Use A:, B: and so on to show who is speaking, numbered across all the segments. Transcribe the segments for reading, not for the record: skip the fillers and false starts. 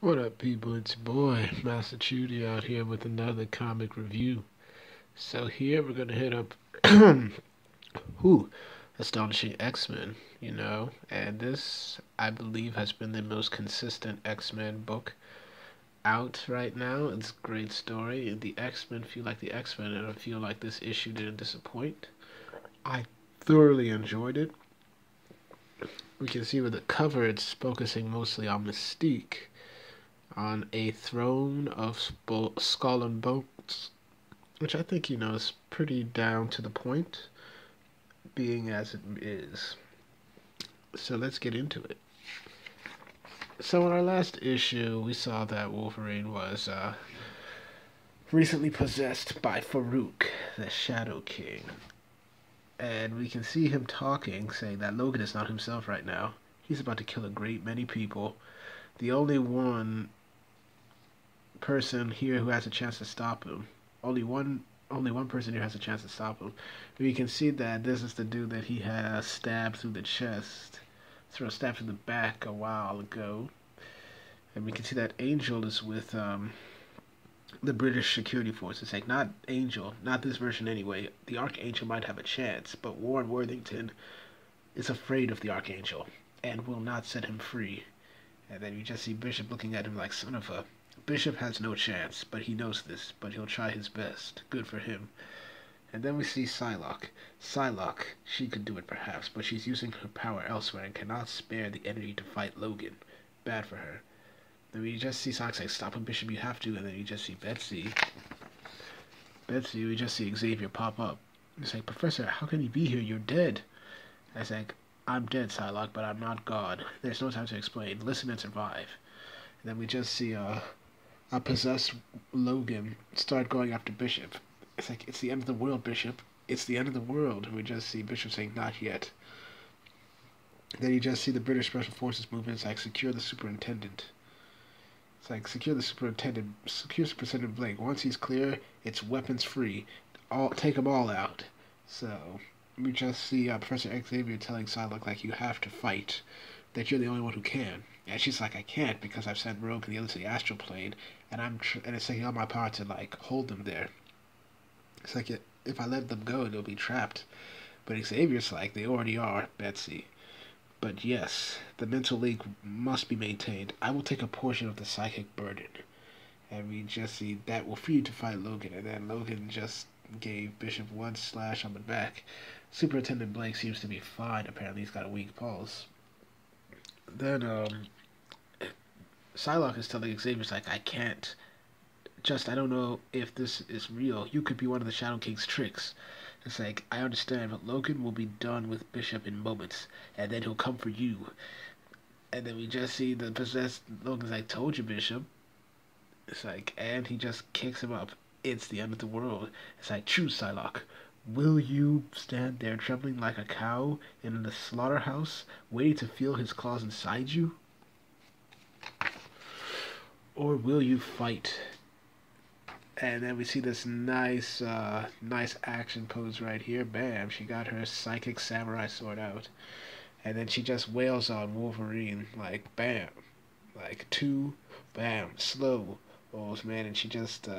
A: What up, people? It's your boy, Master Chudy, out here with another comic review. So here we're gonna hit up who Astonishing X-Men, and this I believe has been the most consistent X-Men book out right now. It's a great story. The X-Men feel like the X-Men, and I feel like this issue didn't disappoint. I thoroughly enjoyed it. We can see with the cover it's focusing mostly on Mystique on a throne of skull and bones, which I think, is pretty down to the point, being as it is. So let's get into it. So in our last issue, we saw that Wolverine was recently possessed by Farouk, the Shadow King. And we can see him talking, saying that Logan is not himself right now. He's about to kill a great many people. The person here who has a chance to stop him. Only one person here has a chance to stop him. We can see that this is the dude that he has stabbed through the chest, stabbed through the back a while ago. And we can see that Angel is with the British security forces. Like, not Angel, not this version anyway. The Archangel might have a chance, but Warren Worthington is afraid of the Archangel and will not set him free. And then you just see Bishop looking at him like, son of a... Bishop has no chance, but he knows this, but he'll try his best. Good for him. And then we see Psylocke. Psylocke, she could do it perhaps, but she's using her power elsewhere and cannot spare the energy to fight Logan. Bad for her. Then we just see Psylocke say, stop him, Bishop, you have to. And then you just see Betsy, we just see Xavier pop up. It's like, Professor, how can you be here? You're dead. I was like, I'm dead, Psylocke, but I'm not God. There's no time to explain. Listen and survive. And then we just see a possessed Logan start going after Bishop. It's like, it's the end of the world, Bishop. It's the end of the world. And we just see Bishop saying, not yet. Then you just see the British Special Forces movement. It's like, secure the superintendent. It's like, secure Superintendent Blake. Once he's clear, it's weapons free. Take them all out. So, we just see Professor Xavier telling Psylocke, like, you have to fight. That you're the only one who can. And she's like, I can't because I've sent Rogue and the other to the astral plane, and and it's taking all my power to like hold them there. It's like if I let them go, they'll be trapped. But Xavier's like, they already are, Betsy. But yes, the mental link must be maintained. I will take a portion of the psychic burden, and we just see that will free you to fight Logan. And then Logan just gave Bishop one slash on the back. Superintendent Blake seems to be fine. Apparently, he's got a weak pulse. Then Psylocke is telling Xavier's like, I can't. I don't know if this is real. You could be one of the Shadow King's tricks. It's like, I understand, but Logan will be done with Bishop in moments, and then he'll come for you. And then we just see the possessed Logan's like, told you, Bishop. It's like, and he just kicks him up. It's the end of the world. It's like, choose, Psylocke. Will you stand there trembling like a cow in the slaughterhouse, waiting to feel his claws inside you? Or will you fight? And then we see this nice action pose right here. Bam, she got her psychic samurai sword out. And then she just wails on Wolverine, like, bam. Like, two, bam, slow. Oh, man, and she just,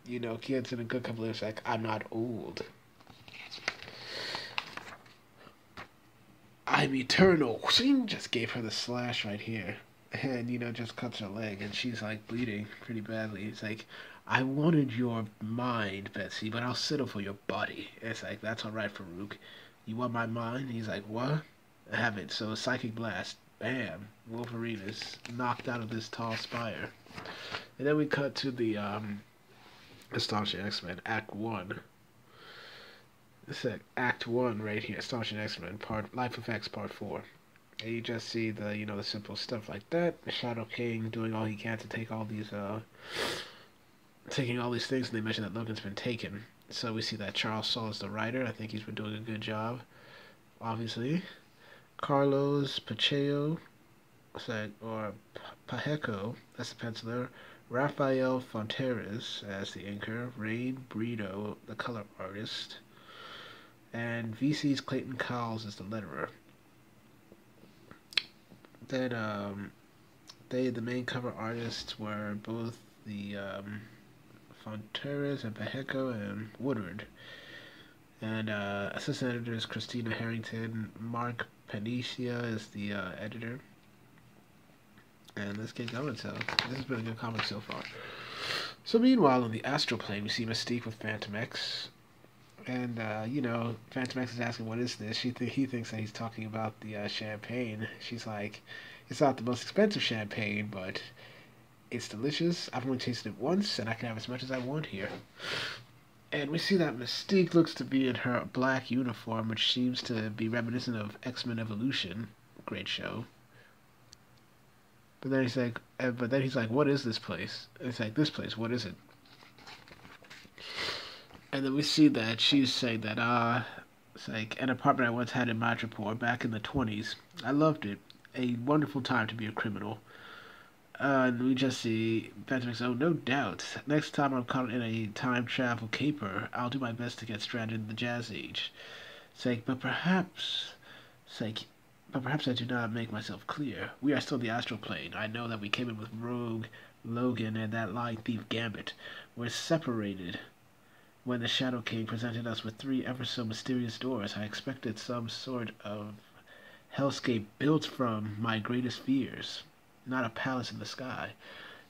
A: gets in a good couple of like, I'm not old. I'm eternal. Just gave her the slash right here. And, just cuts her leg. And she's, like, bleeding pretty badly. It's like, I wanted your mind, Betsy, but I'll settle for your body. It's like, that's alright, Farouk. You want my mind? He's like, what? I have it. So, psychic blast. Bam. Wolverine is knocked out of this tall spire. And then we cut to the, Astonishing X-Men, Act 1. This is Act 1 right here, Astonishing X-Men, Life Effects Part 4. And you just see the, the simple stuff like that. The Shadow King doing all he can to take all these, taking all these things, and they mention that Logan's been taken. So we see that Charles Soule is the writer. I think he's been doing a good job, obviously. Carlos Pacheco, or Pacheco, that's the penciler. Rafael Fonteres as the inker. Rain Brito, the color artist. And VC's Clayton Cowles is the letterer. Then the main cover artists were both the Fonteras and Pacheco and Woodward. And assistant editor is Christina Harrington. Mark Panicia is the editor. And let's get going. So this has been a good comic so far. So meanwhile, on the astral plane, we see Mystique with Phantom X. And, Phantom X is asking, what is this? He thinks that he's talking about the champagne. She's like, it's not the most expensive champagne, but it's delicious. I've only tasted it once, and I can have as much as I want here. And we see that Mystique looks to be in her black uniform, which seems to be reminiscent of X-Men Evolution. Great show. But then he's like, what is this place? And it's like, this place, what is it? And then we see that she's saying that, it's like an apartment I once had in Madripoor back in the 20s. I loved it. A wonderful time to be a criminal. And we just see Phantom X, oh, no doubt. Next time I'm caught in a time travel caper, I'll do my best to get stranded in the Jazz Age. It's like, but perhaps I do not make myself clear. We are still in the astral plane. I know that we came in with Rogue, Logan, and that lying thief Gambit. We're separated. When the Shadow King presented us with 3 ever so mysterious doors, I expected some sort of hellscape built from my greatest fears, not a palace in the sky.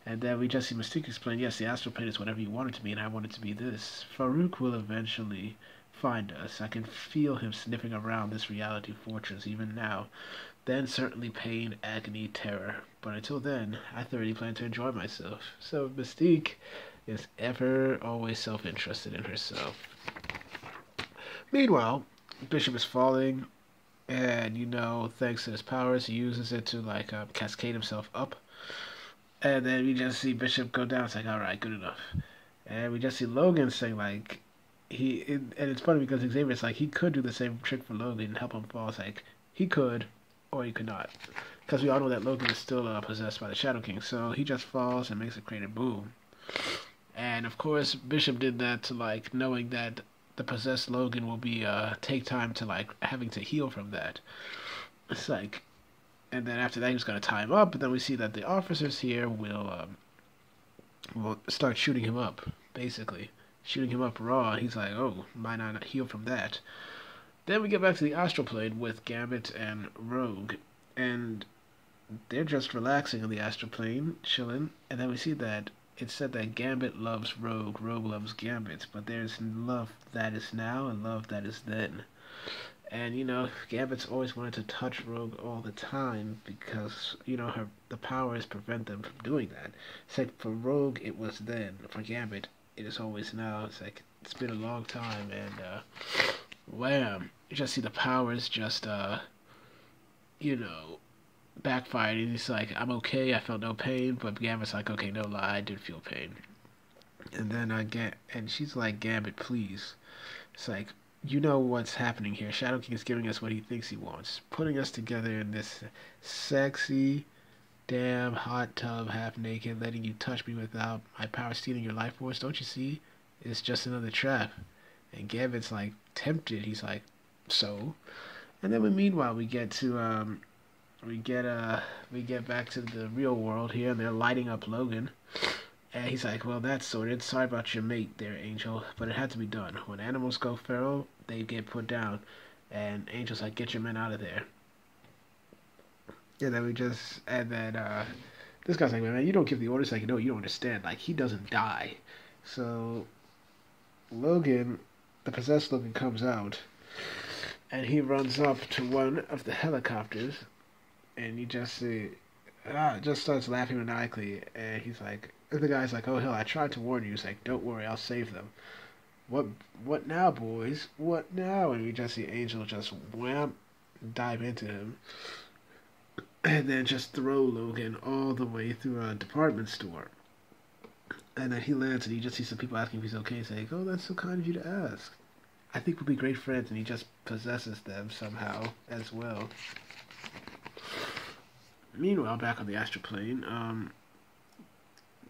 A: And then we just see Mystique explain, yes, the astral plane is whatever you want it to be, and I want it to be this. Farouk will eventually find us. I can feel him sniffing around this reality fortress even now. Then certainly pain, agony, terror. But until then, I thoroughly plan to enjoy myself. So Mystique is ever always self-interested in herself. Meanwhile, Bishop is falling, and thanks to his powers, he uses it to cascade himself up. And then we just see Bishop go down. It's like, all right, good enough. And we just see Logan saying and it's funny because Xavier's like, he could do the same trick for Logan and help him fall. It's like, he could, or he could not, because we all know that Logan is still possessed by the Shadow King. So he just falls and makes a creative boom. And of course, Bishop did that to knowing that the possessed Logan will be take time to having to heal from that. It's like, and then after that he was gonna tie him up, but then we see that the officers here will start shooting him up, basically shooting him up raw. He's like, oh, might not heal from that. Then we get back to the astral plane with Gambit and Rogue, and they're just relaxing on the astral plane, chilling. And then we see that it's said that Gambit loves Rogue, Rogue loves Gambit, but there's love that is now and love that is then. And Gambit's always wanted to touch Rogue all the time because the powers prevent them from doing that. It's like for Rogue it was then, for Gambit it is always now. It's like it's been a long time, and wham! You just see the powers just backfired, and he's like, I'm okay, I felt no pain, but Gambit's like, okay, no lie, I did feel pain. And then and she's like, Gambit, please. It's like, you know what's happening here. Shadow King is giving us what he thinks he wants, putting us together in this sexy, damn hot tub, half naked, letting you touch me without my power stealing your life force. Don't you see? It's just another trap. And Gambit's like tempted. He's like, so. And then meanwhile we get to we get back to the real world here, and they're lighting up Logan. And he's like, well, that's sorted. Sorry about your mate there, Angel, but it had to be done. When animals go feral, they get put down. And Angel's like, get your men out of there. And then this guy's like, man, you don't give the orders. Like, no, you don't understand. Like, he doesn't die. So Logan, the possessed Logan, comes out, and he runs up to one of the helicopters, and you just see, just starts laughing maniacally, and he's like, and the guy's like, oh hell, I tried to warn you. He's like, don't worry, I'll save them. What now, boys? What now? And we just see Angel just wham, dive into him, and then just throw Logan all the way through a department store. And then he lands, and you just see some people asking if he's okay, saying, oh, that's so kind of you to ask. I think we'll be great friends, and he just possesses them somehow as well. Meanwhile, back on the astral plane,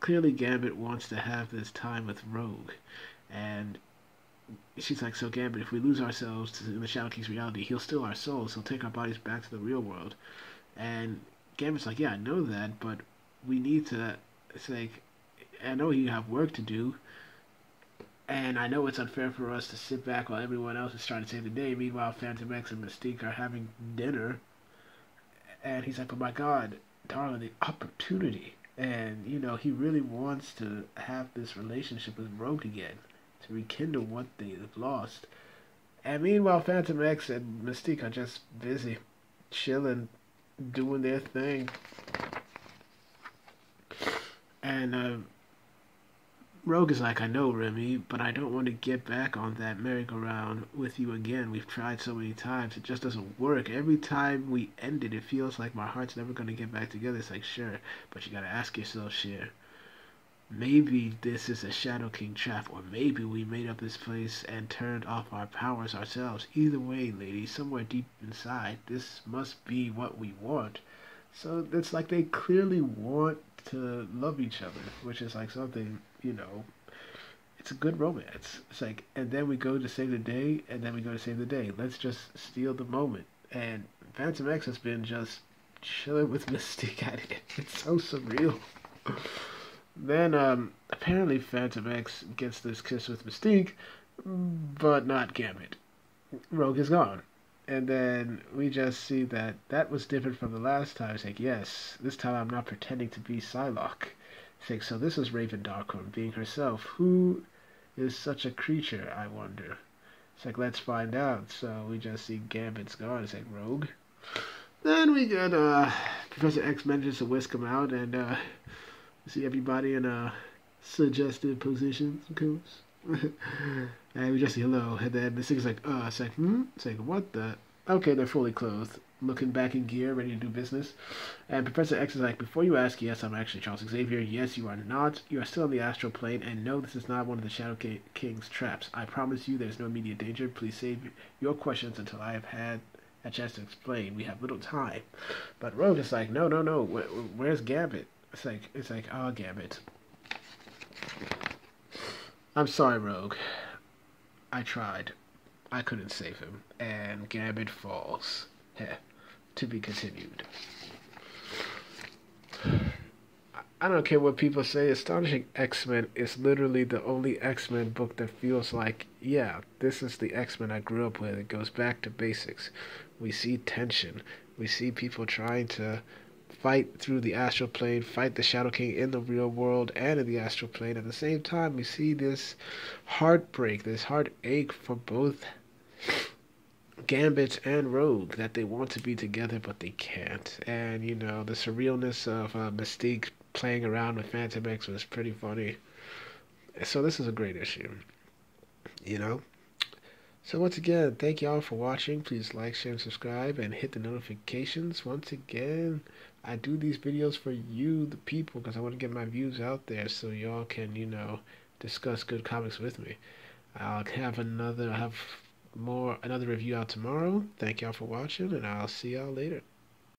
A: clearly Gambit wants to have this time with Rogue, and she's like, so Gambit, if we lose ourselves in the Shadow King's reality, he'll steal our souls, he'll take our bodies back to the real world. And Gambit's like, yeah, I know that, but we need to. It's like I know you have work to do, and I know it's unfair for us to sit back while everyone else is trying to save the day. Meanwhile, Phantom X and Mystique are having dinner, and he's like, "Oh my God, darling, the opportunity." And he really wants to have this relationship with Rogue again, to rekindle what they've lost. And meanwhile, Phantom X and Mystique are just busy, chilling, doing their thing. And Rogue is like, I know, Remy, but I don't want to get back on that merry-go-round with you again. We've tried so many times. It just doesn't work. Every time we end it, it feels like my heart's never going to get back together. It's like, sure, but you got to ask yourself, Cher, maybe this is a Shadow King trap, or maybe we made up this place and turned off our powers ourselves. Either way, lady, somewhere deep inside, this must be what we want. So it's like they clearly want to love each other, which is like something, it's a good romance. It's like, and then we go to save the day, and then we go to save the day. Let's just steal the moment. And Phantom X has been just chilling with Mystique at it. It's so surreal. Then, apparently Phantom X gets this kiss with Mystique, but not Gambit. Rogue is gone. And then we just see that that was different from the last time. It's like, yes, this time I'm not pretending to be Psylocke. It's like, so this is Raven Darkholm being herself. Who is such a creature, I wonder? It's like, let's find out. So we just see Gambit's gone. It's like, Rogue. Then we get, Professor X manages to whisk him out, and, see everybody in, suggestive positions, of course. And we just say hello, and then this thing's like, it's like, It's like, what the? Okay, they're fully clothed, looking back in gear, ready to do business. And Professor X is like, before you ask, yes, I'm actually Charles Xavier. Yes, you are not. You are still on the astral plane, and no, this is not one of the Shadow King's traps. I promise you there's no immediate danger. Please save your questions until I have had a chance to explain. We have little time. But Rogue is like, no. Where's Gambit? It's like, oh, Gambit. I'm sorry, Rogue. I tried. I couldn't save him. And Gambit falls. Heh. To be continued. I don't care what people say. Astonishing X-Men is literally the only X-Men book that feels like, yeah, this is the X-Men I grew up with. It goes back to basics. We see tension. We see people trying to fight through the astral plane, fight the Shadow King in the real world and in the astral plane. At the same time, we see this heartbreak, this heartache for both Gambit and Rogue, that they want to be together but they can't. And, the surrealness of Mystique playing around with Phantom X was pretty funny. So this is a great issue, So once again, thank y'all for watching. Please like, share, and subscribe, and hit the notifications. Once again, I do these videos for you, the people, because I want to get my views out there so y'all can, discuss good comics with me. I'll have another review out tomorrow. Thank y'all for watching, and I'll see y'all later.